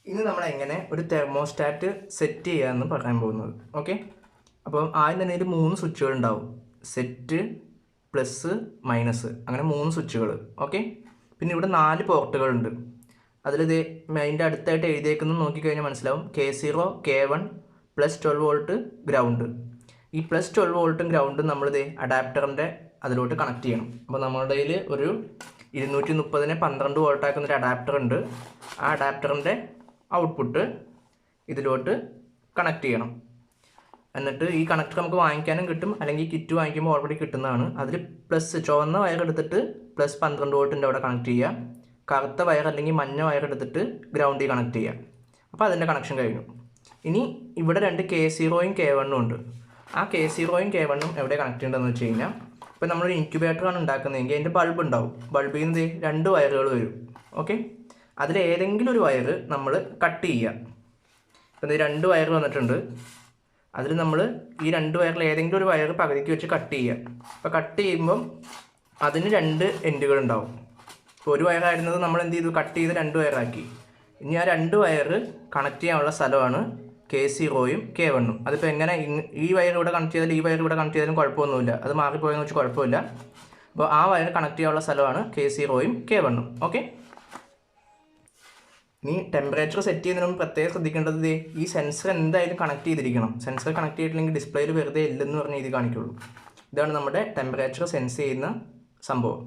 ഇനി നമ്മൾ എങ്ങനെ ഒരു തെർമോസ്റ്റാറ്റ് സെറ്റ് ചെയ്യാമെന്ന് പറയാൻ പോകുന്നത്. ഓക്കെ, അപ്പം ആദ്യം തന്നെ ഇതിൽ 3 സ്വിച്ചുകൾ ഉണ്ടാവും. സെറ്റ്, പ്ലസ്, മൈനസ്, അങ്ങനെ 3 സ്വിച്ചുകൾ. ഓക്കെ, പിന്നെ ഇവിടെ 4 പോർട്ടുകളുണ്ട്. അതിലിത് അതിൻ്റെ അടുത്തായിട്ട് എഴുതിയേക്കുന്നത് നോക്കിക്കഴിഞ്ഞാൽ മനസ്സിലാവും. K0, K1, plus 12 volt, ground. ഈ പ്ലസ് 12 വോൾട്ടും ഗ്രൗണ്ടും നമ്മളിത് അഡാപ്റ്ററിൻ്റെ അതിലോട്ട് കണക്ട് ചെയ്യണം. അപ്പോൾ നമ്മുടെ കയ്യിൽ ഒരു 230നെ 12 വോൾട്ടാക്കുന്നൊരു അഡാപ്റ്റർ ഉണ്ട്. ആ അഡാപ്റ്ററിൻ്റെ ഔട്ട്പുട്ട് ഇതിലോട്ട് കണക്ട് ചെയ്യണം. എന്നിട്ട് ഈ കണക്ടർ നമുക്ക് വാങ്ങിക്കാനും കിട്ടും, അല്ലെങ്കിൽ കിറ്റ് വാങ്ങിക്കുമ്പോൾ ഓൾറെഡി കിട്ടുന്നതാണ്. അതിൽ പ്ലസ് ചുവന്ന വയർ എടുത്തിട്ട് പ്ലസ് 12 വോൾട്ടിൻ്റെ അവിടെ കണക്ട് ചെയ്യുക. കറുത്ത വയർ അല്ലെങ്കിൽ മഞ്ഞ വയർ എടുത്തിട്ട് ഗ്രൗണ്ടിൽ കണക്ട് ചെയ്യുക. അപ്പോൾ അതിൻ്റെ കണക്ഷൻ കഴിഞ്ഞു. ഇനി ഇവിടെ 2 K0യും K1ഉം ഉണ്ട്. ആ K0യും K1ഉം എവിടെ കണക്ട് ചെയ്യേണ്ടതെന്ന് വെച്ച് കഴിഞ്ഞാൽ, ഇപ്പോൾ നമ്മളൊരു ഇൻക്യുബേറ്ററാണ് ഉണ്ടാക്കുന്നതെങ്കിൽ അതിൻ്റെ ബൾബ് ഉണ്ടാവും. ബൾബിൽ നിന്ന് 2 വയറുകൾ വരും. ഓക്കെ, അതിലേതെങ്കിലും ഒരു വയർ നമ്മൾ കട്ട് ചെയ്യുക. ഇപ്പം 2 വയർ വന്നിട്ടുണ്ട്. അതിൽ നമ്മൾ ഈ 2 വയറിൽ ഏതെങ്കിലും ഒരു വയർ പകുതിക്ക് വെച്ച് കട്ട് ചെയ്യുക. അപ്പോൾ കട്ട് ചെയ്യുമ്പം അതിന് 2 എൻഡുകൾ ഉണ്ടാവും. ഇപ്പോൾ ഒരു വയറായിരുന്നത് നമ്മൾ എന്ത് ചെയ്തു, കട്ട് ചെയ്ത് 2 വയറാക്കി. ഇനി ആ 2 വയർ കണക്ട് ചെയ്യാനുള്ള സ്ഥലമാണ് K0യും K1ഉം. അതിപ്പോൾ എങ്ങനെ ഈ വയർ ഇവിടെ കണക്ട് ചെയ്താലും ഈ വയർ ഇവിടെ കണക്ട് ചെയ്താലും കുഴപ്പമൊന്നുമില്ല, അത് മാറിപ്പോയെന്ന് വെച്ച് കുഴപ്പമില്ല. അപ്പോൾ ആ വയർ കണക്ട് ചെയ്യാനുള്ള സ്ഥലമാണ് K0യും K1ഉം. ഓക്കെ, ഇനി ടെമ്പറേച്ചർ സെറ്റ് ചെയ്യുന്നതിന് മുമ്പ് പ്രത്യേകം ശ്രദ്ധിക്കേണ്ടത് ഈ സെൻസർ എന്തായാലും കണക്ട് ചെയ്തിരിക്കണം. സെൻസർ കണക്ട് ചെയ്തിട്ടില്ലെങ്കിൽ ഡിസ്പ്ലേയിൽ വെറുതെ ഇല്ലെന്ന് പറഞ്ഞ് ഇത് കാണിക്കുള്ളൂ. ഇതാണ് നമ്മുടെ ടെമ്പറേച്ചർ സെൻസ് ചെയ്യുന്ന സംഭവം.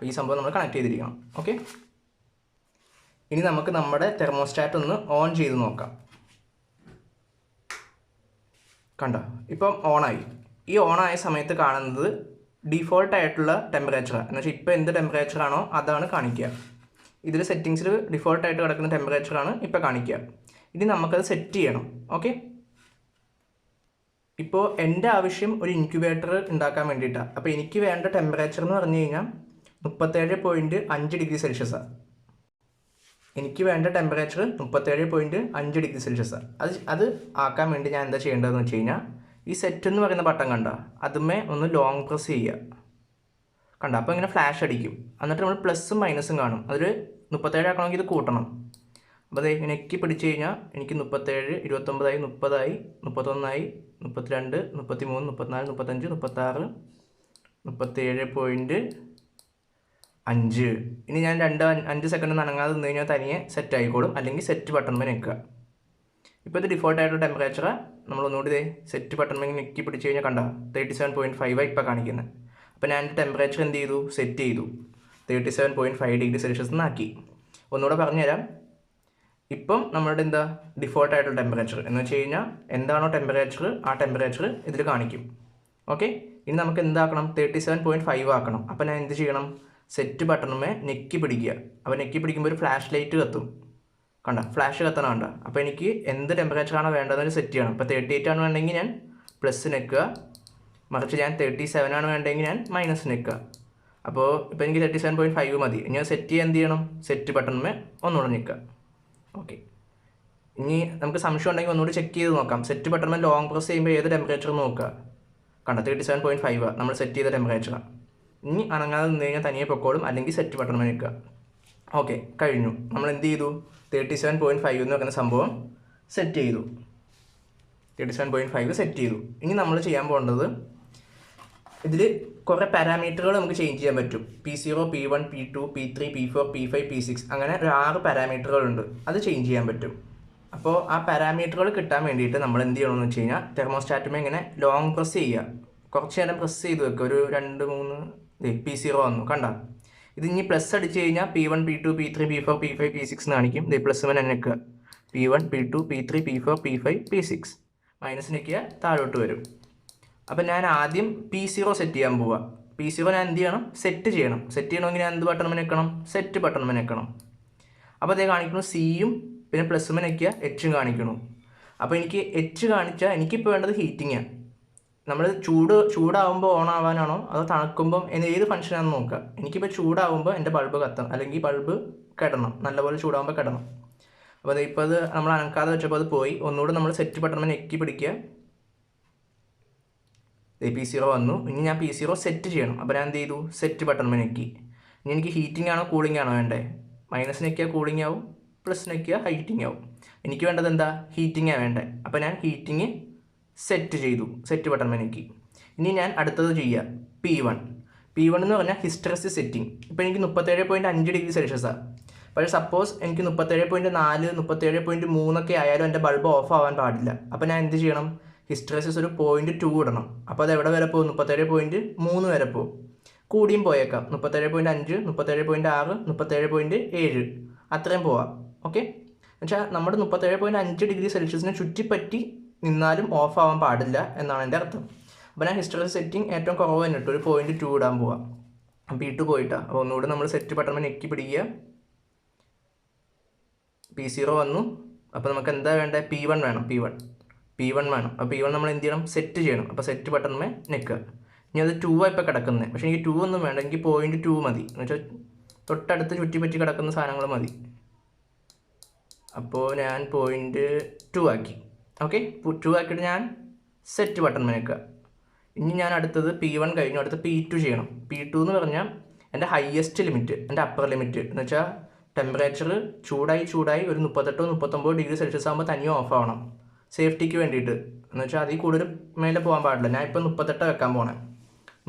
ഈ സംഭവം നമ്മൾ കണക്ട് ചെയ്തിരിക്കണം. ഓക്കെ, ഇനി നമുക്ക് നമ്മുടെ തെർമോസ്റ്റാറ്റ് ഒന്ന് ഓൺ ചെയ്ത് നോക്കാം. കണ്ടോ, ഇപ്പം ഓണായി. ഈ ഓണായ സമയത്ത് കാണുന്നത് ഡിഫോൾട്ടായിട്ടുള്ള ടെമ്പറേച്ചറാണ്. എന്നുവെച്ചാൽ ഇപ്പോൾ എന്ത് ടെമ്പറേച്ചറാണോ അതാണ് കാണിക്കുക. ഇതിൽ സെറ്റിങ്സിൽ ഡിഫോൾട്ടായിട്ട് കിടക്കുന്ന ടെമ്പറേച്ചറാണ് ഇപ്പോൾ കാണിക്കുക. ഇനി നമുക്കത് സെറ്റ് ചെയ്യണം. ഓക്കെ, ഇപ്പോൾ എൻ്റെ ആവശ്യം ഒരു ഇൻക്യുബേറ്റർ ഉണ്ടാക്കാൻ വേണ്ടിയിട്ടാണ്. അപ്പോൾ എനിക്ക് വേണ്ട ടെമ്പറേച്ചർ എന്ന് പറഞ്ഞു കഴിഞ്ഞാൽ 37.5 ഡിഗ്രി സെൽഷ്യസാണ്. എനിക്ക് വേണ്ട ടെമ്പറേച്ചർ 37.5 ഡിഗ്രി സെൽഷ്യസാണ്. അത് ആക്കാൻ വേണ്ടി ഞാൻ എന്താ ചെയ്യേണ്ടതെന്ന് വെച്ച് കഴിഞ്ഞാൽ, ഈ സെറ്റ് എന്ന് പറയുന്ന ബട്ടൺ കണ്ട അതുമേ ഒന്ന് ലോങ് പ്രസ് ചെയ്യുക. കണ്ട, അപ്പോൾ ഇങ്ങനെ ഫ്ലാഷ് അടിക്കും. എന്നിട്ട് നമ്മൾ പ്ലസും മൈനസും കാണും. അതിൽ 37 ആക്കണമെങ്കിൽ ഇത് കൂട്ടണം. അപ്പോൾ അത് നെക്കി പിടിച്ച് കഴിഞ്ഞാൽ എനിക്ക് 37, 29ആയി, 30ആയി, 31ആയി, 32, 33, 34, 35, 36, 37.5. ഇനി ഞാൻ 5 സെക്കൻഡ് നനങ്ങാതെ നിന്ന് കഴിഞ്ഞാൽ തനിയെ സെറ്റ് ആയിക്കോളും, അല്ലെങ്കിൽ സെറ്റ് ബട്ടൺമേൽ നിൽക്കുക. ഇപ്പോൾ ഇത് ഡിഫോൾട്ടായിട്ടുള്ള ടെമ്പറേച്ചറാണ്. നമ്മളൊന്നുകൂടി സെറ്റ് ബട്ടൺമേൽ നെക്കി പിടിച്ച് കഴിഞ്ഞാൽ കണ്ട 37.5 ഇപ്പോൾ കാണിക്കുന്നത്. അപ്പോൾ ഞാൻ ടെമ്പറേച്ചർ എന്ത് ചെയ്തു, സെറ്റ് ചെയ്തു 37.5 ഡിഗ്രി സെൽഷ്യസ് എന്നാക്കി. ഒന്നുകൂടെ പറഞ്ഞുതരാം. ഇപ്പം നമ്മളുടെ എന്താ ഡിഫോൾട്ടായിട്ടുള്ള ടെമ്പറേച്ചർ എന്ന് വെച്ച് കഴിഞ്ഞാൽ എന്താണോ ടെമ്പറേച്ചർ ആ ടെമ്പറേച്ചർ ഇതിൽ കാണിക്കും. ഓക്കെ, ഇനി നമുക്ക് എന്താക്കണം, 37.5 ആക്കണം. അപ്പോൾ ഞാൻ എന്ത് ചെയ്യണം, സെറ്റ് ബട്ടണുമേ നെക്കി പിടിക്കുക. അപ്പോൾ നെക്കി പിടിക്കുമ്പോൾ ഒരു ഫ്ലാഷ് ലൈറ്റ് കത്തും. കണ്ട, ഫ്ലാഷ് കത്തണം. കണ്ട, അപ്പോൾ എനിക്ക് എന്ത് ടെമ്പറേച്ചറാണോ വേണ്ടതെന്ന് സെറ്റ് ചെയ്യണം. ഇപ്പോൾ 38 ആണ് വേണ്ടെങ്കിൽ ഞാൻ പ്ലസ് നിൽക്കുക, മറിച്ച് ഞാൻ 37 ആണ് വേണ്ടെങ്കിൽ ഞാൻ മൈനസ് നിൽക്കുക. അപ്പോൾ ഇപ്പോൾ എനിക്ക് 37.5 മതി. ഇനി സെറ്റ് ചെയ്യാൻ എന്ത് ചെയ്യണം, സെറ്റ് ബട്ടൺമേ ഒന്നുകൂടെ നിൽക്കുക. ഓക്കെ, ഇനി നമുക്ക് സംശയം ഉണ്ടെങ്കിൽ ഒന്നുകൂടി ചെക്ക് ചെയ്ത് നോക്കാം. സെറ്റ് ബട്ടൺമേ ലോങ് പ്രസ് ചെയ്യുമ്പോൾ ഏത് ടെമ്പറേച്ചർ നോക്കുക. കണ്ട 37.5 നമ്മൾ സെറ്റ് ചെയ്ത ടെമ്പറേച്ചറാണ്. ഇനി അനങ്ങാതെ നിന്ന് കഴിഞ്ഞാൽ തനിയെ പൊക്കോളും, അല്ലെങ്കിൽ സെറ്റ് ബട്ടൺമേ നിൽക്കുക. ഓക്കെ, കഴിഞ്ഞു. നമ്മൾ എന്ത് ചെയ്തു, 37.5 എന്ന് പറയുന്ന സംഭവം സെറ്റ് ചെയ്തു. 37.5 സെറ്റ് ചെയ്തു. ഇനി നമ്മൾ ചെയ്യാൻ പോകേണ്ടത്, ഇതിൽ കുറേ പാരാമീറ്ററുകൾ നമുക്ക് ചേഞ്ച് ചെയ്യാൻ പറ്റും. P0, P1, P2, P3, P4, P5, P6 അങ്ങനെ ഒരു 6 പാരാമീറ്ററുകളുണ്ട്. അത് ചേഞ്ച് ചെയ്യാൻ പറ്റും. അപ്പോൾ ആ പാരാമീറ്ററുകൾ കിട്ടാൻ വേണ്ടിയിട്ട് നമ്മൾ എന്ത് ചെയ്യണമെന്ന് വെച്ച് കഴിഞ്ഞാൽ, തെർമോസ്റ്റാറ്റുമേ ഇങ്ങനെ ലോങ് പ്രസ് ചെയ്യുക. കുറച്ച് നേരം പ്രസ് ചെയ്ത് വെക്കുക. ഒരു 2, 3 P0 വന്നു. കണ്ട, ഇത് ഇനി പ്ലസ് അടിച്ച് കഴിഞ്ഞാൽ P1, P2, P3, P4, P5, P6 എന്ന് കാണിക്കും. പ്ലസ് തന്നെ നിൽക്കുക. P1, P2, P3, P4, P5, P6. Minus നിൽക്കുക, താഴോട്ട് വരും. അപ്പം ഞാൻ ആദ്യം P0 സെറ്റ് ചെയ്യാൻ പോവുക. P0 ഞാൻ എന്ത് ചെയ്യണം, സെറ്റ് ചെയ്യണം. സെറ്റ് ചെയ്യണമെങ്കിൽ ഞാൻ എന്ത് ബട്ടൺമേ നിൽക്കണം, സെറ്റ് ബട്ടൺമേ നിൽക്കണം. അപ്പോൾ അതേ കാണിക്കുന്നു സിയും പിന്നെ പ്ലസ്സുമേ നിൽക്കുക, എച്ചും കാണിക്കുന്നു. അപ്പോൾ എനിക്ക് എച്ച് കാണിച്ചാൽ എനിക്കിപ്പോൾ വേണ്ടത് ഹീറ്റിങ്ങാണ്. നമ്മൾ ചൂടാവുമ്പോൾ ഓൺ ആവാനാണോ അതോ തണുക്കുമ്പം ഏത് ഫംഗ്ഷനാണെന്ന് നോക്കുക. എനിക്കിപ്പോൾ ചൂടാവുമ്പോൾ എൻ്റെ ബൾബ് കത്തണം, അല്ലെങ്കിൽ ബൾബ് കിടണം, നല്ലപോലെ ചൂടാവുമ്പോൾ കിടണം. അപ്പോൾ അത് ഇപ്പോൾ അത് നമ്മൾ അനക്കാതെ വെച്ചപ്പോൾ അത് പോയി. ഒന്നുകൂടെ നമ്മൾ സെറ്റ് ബട്ടൺമേ നെക്കി പിടിക്കുക. P0 വന്നു. ഇനി ഞാൻ P0 സെറ്റ് ചെയ്യണം. അപ്പോൾ ഞാൻ എന്ത് ചെയ്തു, സെറ്റ് ബട്ടൺമേ നെക്കി. ഇനി എനിക്ക് ഹീറ്റിംഗ് ആണോ കൂളിംഗ് ആണോ വേണ്ടേ. മൈനസ് നെക്കിയാൽ കൂളിംഗ് ആവും, പ്ലസ് ഞെക്കിയാൽ ഹീറ്റിംഗ് ആവും. എനിക്ക് വേണ്ടത് എന്താ? ഹീറ്റിംഗാണ് വേണ്ടത്. അപ്പോൾ ഞാൻ ഹീറ്റിംഗ് സെറ്റ് ചെയ്തു, സെറ്റ് ബട്ടൺ ഞെക്കി. ഇനി ഞാൻ അടുത്തത് ചെയ്യുക P1. P1 എന്ന് പറഞ്ഞാൽ ഹിസ്റ്ററസിസ് സെറ്റിംഗ്. ഇപ്പോൾ എനിക്ക് 37.5 ഡിഗ്രി സെൽഷ്യസാണ്. പക്ഷേ സപ്പോസ് എനിക്ക് 37.4 37.3 ഒക്കെ ആയാലും എൻ്റെ ബൾബ് ഓഫ് ആവാൻ പാടില്ല. അപ്പോൾ ഞാൻ എന്ത് ചെയ്യണം? ഹിസ്റ്ററസിസ് ഒരു 0.2 ഇടണം. അപ്പോൾ അത് എവിടെ വരെ പോകും? 37.3 വരെ പോകും. കൂടിയും പോയേക്കാം, 37.5 37.6 37.7 അത്രയും പോവാം. ഓക്കെ, എന്നുവെച്ചാൽ നമ്മുടെ 37.5 ഡിഗ്രി സെൽഷ്യസിനെ ചുറ്റിപ്പറ്റി നിന്നാലും ഓഫ് ആവാൻ പാടില്ല എന്നാണ് എൻ്റെ അർത്ഥം. അപ്പോൾ ഞാൻ ഹിസ്റ്ററി സെറ്റിംഗ് ഏറ്റവും കുറവ് തന്നെ ഇട്ടു, ഒരു 0.2 ഇടാൻ പോവാം. P2 പോയിട്ടാണ്. അപ്പോൾ ഒന്നുകൂടെ നമ്മൾ സെറ്റ് ബട്ടൺ ഞെക്കി പിടിക്കുക. P0 വന്നു. അപ്പോൾ നമുക്ക് എന്താ വേണ്ടത്? P1 വേണം. P1 വേണം. അപ്പോൾ P1 നമ്മൾ എന്ത് ചെയ്യണം? സെറ്റ് ചെയ്യണം. അപ്പോൾ സെറ്റ് ബട്ടൺമേ ഞെക്കുക. ഇനി അത് 2 ഇപ്പോൾ കിടക്കുന്നത്. പക്ഷേ എനിക്ക് 2 ഒന്നും വേണ്ട, എനിക്ക് 0.2 മതി. എന്ന് വെച്ചാൽ തൊട്ടടുത്ത് ചുറ്റിപ്പറ്റി കിടക്കുന്ന സാധനങ്ങൾ മതി. അപ്പോൾ ഞാൻ 0.2 ആക്കി. ഓക്കെ, 2 ആക്കിയിട്ട് ഞാൻ സെറ്റ് ബട്ടൺ ഞെക്കുക. ഇനി ഞാൻ അടുത്തത് P1 കഴിഞ്ഞു, അടുത്ത് P2 ചെയ്യണം. P2 എന്ന് പറഞ്ഞാൽ എൻ്റെ ഹയസ്റ്റ് ലിമിറ്റ്, എൻ്റെ അപ്പർ ലിമിറ്റ് എന്ന് വെച്ചാൽ ടെമ്പറേച്ചർ ചൂടായി ഒരു 38-39 ഡിഗ്രി സെൽഷ്യസ് ആകുമ്പോൾ തനിയെ ഓഫ് ആവണം, സേഫ്റ്റിക്ക് വേണ്ടിയിട്ട്. എന്ന് വെച്ചാൽ അതിൽ കൂടുതൽ മേലെ പോകാൻ പാടില്ല. ഞാൻ ഇപ്പോൾ 38 വെക്കാൻ പോകണേ.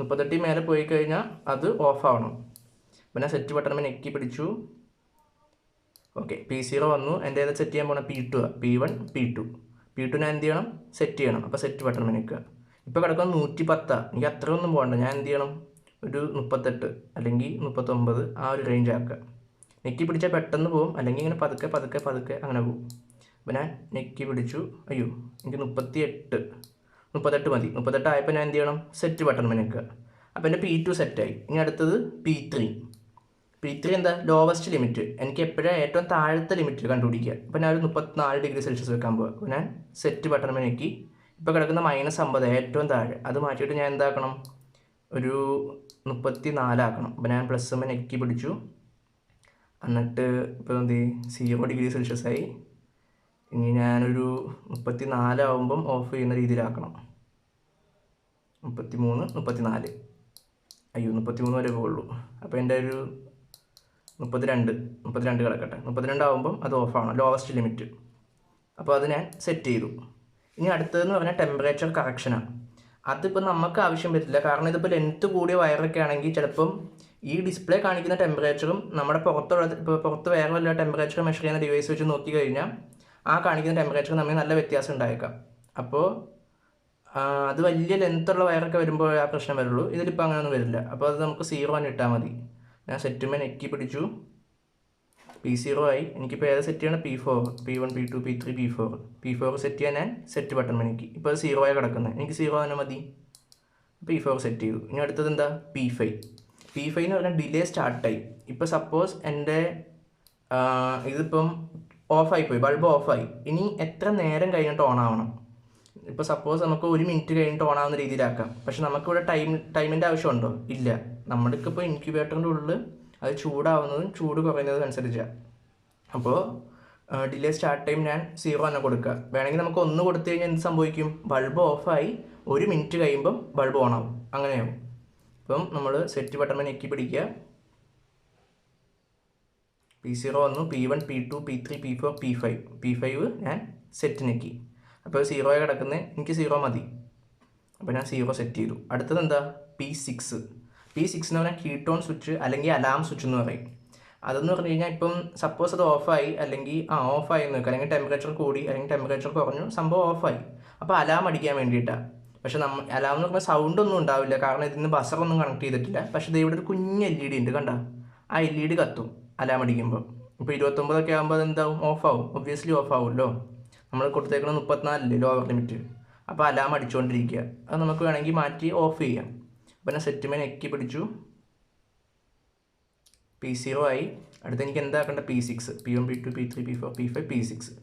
38 മേലെ പോയി കഴിഞ്ഞാൽ അത് ഓഫ് ആവണം. അപ്പോൾ ഞാൻ സെറ്റ് ബട്ടൺ ഞെക്കി പിടിച്ചു. ഓക്കെ, P0 വന്നു. എൻ്റെ ഏതാ സെറ്റ് ചെയ്യാൻ പോകണം? P2. P1 P2 ഞാൻ എന്ത് ചെയ്യണം? സെറ്റ് ചെയ്യണം. അപ്പോൾ സെറ്റ് ബട്ടൺ ഞെക്കുക. ഇപ്പോൾ കിടക്കുന്നത് 110. എനിക്ക് അത്ര ഒന്നും പോകണ്ട. ഞാൻ എന്ത് ചെയ്യണം? ഒരു 38 അല്ലെങ്കിൽ 39 ആ ഒരു റേഞ്ച് ആക്കുക. ഞെക്കി പിടിച്ചാൽ പെട്ടെന്ന് പോകും, അല്ലെങ്കിൽ ഇങ്ങനെ പതുക്കെ അങ്ങനെ പോകും. അപ്പോൾ ഞാൻ ഞെക്കി പിടിച്ചു. അയ്യോ, എനിക്ക് 38 മതി. 38 ആയപ്പോൾ ഞാൻ എന്ത് ചെയ്യണം? സെറ്റ് ബട്ടൺ ഞെക്കുക. അപ്പോൾ എൻ്റെ P2 സെറ്റായി. ഇനി അടുത്തത് P3 എന്താ? Lowest limit. എനിക്ക് എപ്പോഴാണ് ഏറ്റവും താഴത്തെ ലിമിറ്റ് കണ്ടുപിടിക്കുക. അപ്പോൾ ഞാൻ ഒരു 34 ഡിഗ്രി സെൽഷ്യസ് വെക്കാൻ പോകുക. അപ്പോൾ ഞാൻ സെറ്റ് ബട്ടൺ ഞെക്കി. ഇപ്പോൾ കിടക്കുന്ന -50 ഏറ്റവും താഴെ, അത് മാറ്റിയിട്ട് ഞാൻ എന്താക്കണം? ഒരു 34 ആക്കണം. അപ്പോൾ ഞാൻ പ്ലസ് ഞെക്കി പിടിച്ചു. എന്നിട്ട് ഇപ്പോൾ എന്ത് 0 ഡിഗ്രി സെൽഷ്യസ് ആയി. ഇനി ഞാനൊരു 34 ആകുമ്പം ഓഫ് ചെയ്യുന്ന രീതിയിലാക്കണം. 33 അയ്യോ, 33 വരെ പോകുള്ളൂ. അപ്പോൾ എൻ്റെ ഒരു 32 കിടക്കട്ടെ. 32 ആകുമ്പം അത് ഓഫാണ്, ലോവസ്റ്റ് ലിമിറ്റ്. അപ്പോൾ അത് ഞാൻ സെറ്റ് ചെയ്തു. ഇനി അടുത്തതെന്ന് പറഞ്ഞാൽ ടെമ്പറേച്ചർ കറക്ഷനാണ്. അതിപ്പോൾ നമുക്ക് ആവശ്യം പറ്റില്ല, കാരണം ഇതിപ്പോൾ ലെങ്ത്ത് കൂടിയ വയറൊക്കെ ആണെങ്കിൽ ചിലപ്പം ഈ ഡിസ്പ്ലേ കാണിക്കുന്ന ടെമ്പറേച്ചറും നമ്മുടെ പുറത്ത് വേറെ വല്ല ടെമ്പറേച്ചർ മെഷർ ചെയ്യുന്ന ഡിവൈസ് വെച്ച് നോക്കി കഴിഞ്ഞാൽ ആ കാണിക്കുന്ന ടെമ്പറേച്ചർ തമ്മിൽ നല്ല വ്യത്യാസം ഉണ്ടായേക്കാം. അപ്പോൾ അത് വലിയ ലെങ്ത്തുള്ള വയറൊക്കെ വരുമ്പോൾ ആ പ്രശ്നം വരുള്ളൂ. ഇതിലിപ്പോൾ അങ്ങനെയൊന്നും വരില്ല. അപ്പോൾ അത് നമുക്ക് 0 ഇട്ടാൽ മതി. ഞാൻ സെറ്റുമേ ഞെക്കി പിടിച്ചു. P0 ആയി. എനിക്കിപ്പോൾ ഏത് സെറ്റ് ചെയ്യണം? P4 P1 P2 P3 P4 set ചെയ്യാൻ ഞാൻ സെറ്റ് ബട്ടൺ ഞെക്കി. ഇപ്പോൾ അത് 0 ആയി കിടക്കുന്നത്. എനിക്ക് 0 തന്നെ മതി. P4 സെറ്റ് ചെയ്തു. ഇനി അടുത്തത് എന്താ? P5 എന്ന് പറഞ്ഞാൽ ഡിലേ സ്റ്റാർട്ട് ടൈം. ഇപ്പോൾ സപ്പോസ് എൻ്റെ ഇതിപ്പം ഓഫായിപ്പോയി, ബൾബ് ഓഫായി. ഇനി എത്ര നേരം കഴിഞ്ഞിട്ട് ഓൺ ആവണം? ഇപ്പോൾ സപ്പോസ് നമുക്ക് 1 മിനിറ്റ് കഴിഞ്ഞിട്ട് ഓൺ ആവുന്ന രീതിയിലാക്കാം. പക്ഷെ നമുക്കിവിടെ ടൈമിൻ്റെ ആവശ്യമുണ്ടോ? ഇല്ല. നമ്മൾക്കിപ്പോൾ ഇൻക്യുബേറ്ററിൻ്റെ ഉള്ളിൽ അത് ചൂടാവുന്നതും ചൂട് കുറയുന്നതും അനുസരിച്ചാണ്. അപ്പോൾ ഡിലേ സ്റ്റാർട്ട് ടൈം ഞാൻ 0 തന്നെ കൊടുക്കുക. വേണമെങ്കിൽ നമുക്ക് 1 കൊടുത്തു കഴിഞ്ഞാൽ എന്ത് സംഭവിക്കും? ബൾബ് ഓഫായി 1 മിനിറ്റ് കഴിയുമ്പം ബൾബ് ഓൺ ആവും, അങ്ങനെയാവും. അപ്പം നമ്മൾ സെറ്റ് ബട്ടൺ ഞെക്കി പിടിക്കുക. P0 വന്നു. P1 P2 P3 P4 P5 ഞാൻ സെറ്റ് ഞെക്കി. അപ്പോൾ 0 ആയി കിടക്കുന്നത്. എനിക്ക് 0 മതി. അപ്പോൾ ഞാൻ 0 സെറ്റ് ചെയ്തു. അടുത്തത് എന്താ? P6 എന്ന് പറഞ്ഞാൽ കീട്ടോൺ സ്വിച്ച് അല്ലെങ്കിൽ അലാം സ്വിച്ച് എന്ന് പറയും. അതെന്ന് പറഞ്ഞു കഴിഞ്ഞാൽ ഇപ്പം സപ്പോസ് അത് ഓഫായി, അല്ലെങ്കിൽ ഓഫായി എന്ന് വെക്കുക, അല്ലെങ്കിൽ ടെമ്പറേച്ചർ കൂടി അല്ലെങ്കിൽ ടെമ്പറേച്ചർ കുറഞ്ഞു, സംഭവം ഓഫായി. അപ്പോൾ അലാം അടിക്കാൻ വേണ്ടിയിട്ടാണ്. പക്ഷെ അലാം എന്ന് പറഞ്ഞാൽ സൗണ്ട് ഒന്നും ഉണ്ടാവില്ല, കാരണം ഇതിന് ബസറൊന്നും കണക്ട് ചെയ്തിട്ടില്ല. പക്ഷേ ഇത് ഇവിടെ ഒരു കുഞ്ഞ് LED ഉണ്ട്, കണ്ട? ആ LED കത്തും അലാം അടിക്കുമ്പോൾ. ഇപ്പോൾ 29 ആകുമ്പോൾ അതെന്താവും? ഓഫാവും. ഒബ്വിയസ്ലി ഓഫാവുമല്ലോ. നമ്മൾ കൊടുത്തേക്കുന്നത് 34 ലോവർ ലിമിറ്റ്. അപ്പോൾ അലാം അടിച്ചുകൊണ്ടിരിക്കുക. അത് നമുക്ക് വേണമെങ്കിൽ മാറ്റി ഓഫ് ചെയ്യാം. അപ്പോൾ ഞാൻ സെറ്റുമേ ഞെക്കി പിടിച്ചു. P0 ആയി. അടുത്ത് എനിക്ക് എന്താക്കേണ്ട? P6 P1 P2 P3 P4 P5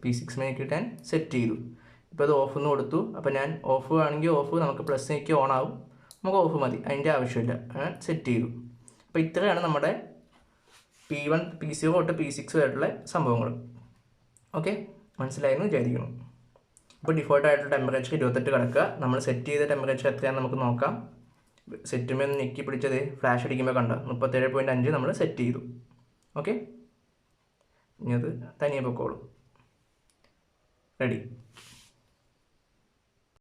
P6 ഞെക്കിയിട്ട് ഞാൻ സെറ്റ് ചെയ്തു. ഇപ്പോൾ അത് ഓഫ് എന്ന് കൊടുത്തു. അപ്പോൾ ഞാൻ ഓഫ് ആണെങ്കിൽ ഓഫ്, നമുക്ക് പ്ലസ് ഞെക്കി ഓൺ ആവും. നമുക്ക് ഓഫ് മതി, അതിൻ്റെ ആവശ്യമില്ല. ഞാൻ സെറ്റ് ചെയ്തു. അപ്പോൾ ഇത്രയാണ് നമ്മുടെ P1 P0 തൊട്ട് P6 വരെയുള്ള സംഭവങ്ങൾ. ഓക്കെ, മനസ്സിലായെന്ന് വിചാരിക്കുന്നു. ഇപ്പോൾ ഡിഫോൾട്ട് ആയിട്ടുള്ള ടെമ്പറേച്ചർ 28 കിടക്കുക. നമ്മൾ സെറ്റ് ചെയ്ത ടെമ്പറേച്ചർ എത്രയാണെന്ന് നമുക്ക് നോക്കാം. സെറ്റുമേ ഞെക്കി പിടിച്ചത് ഫ്ലാഷ് അടിക്കുമ്പോൾ കണ്ട 37.5 നമ്മൾ സെറ്റ് ചെയ്തു. ഓക്കെ, ഇനി അത് തനിയെ പൊക്കോളും. റെഡി.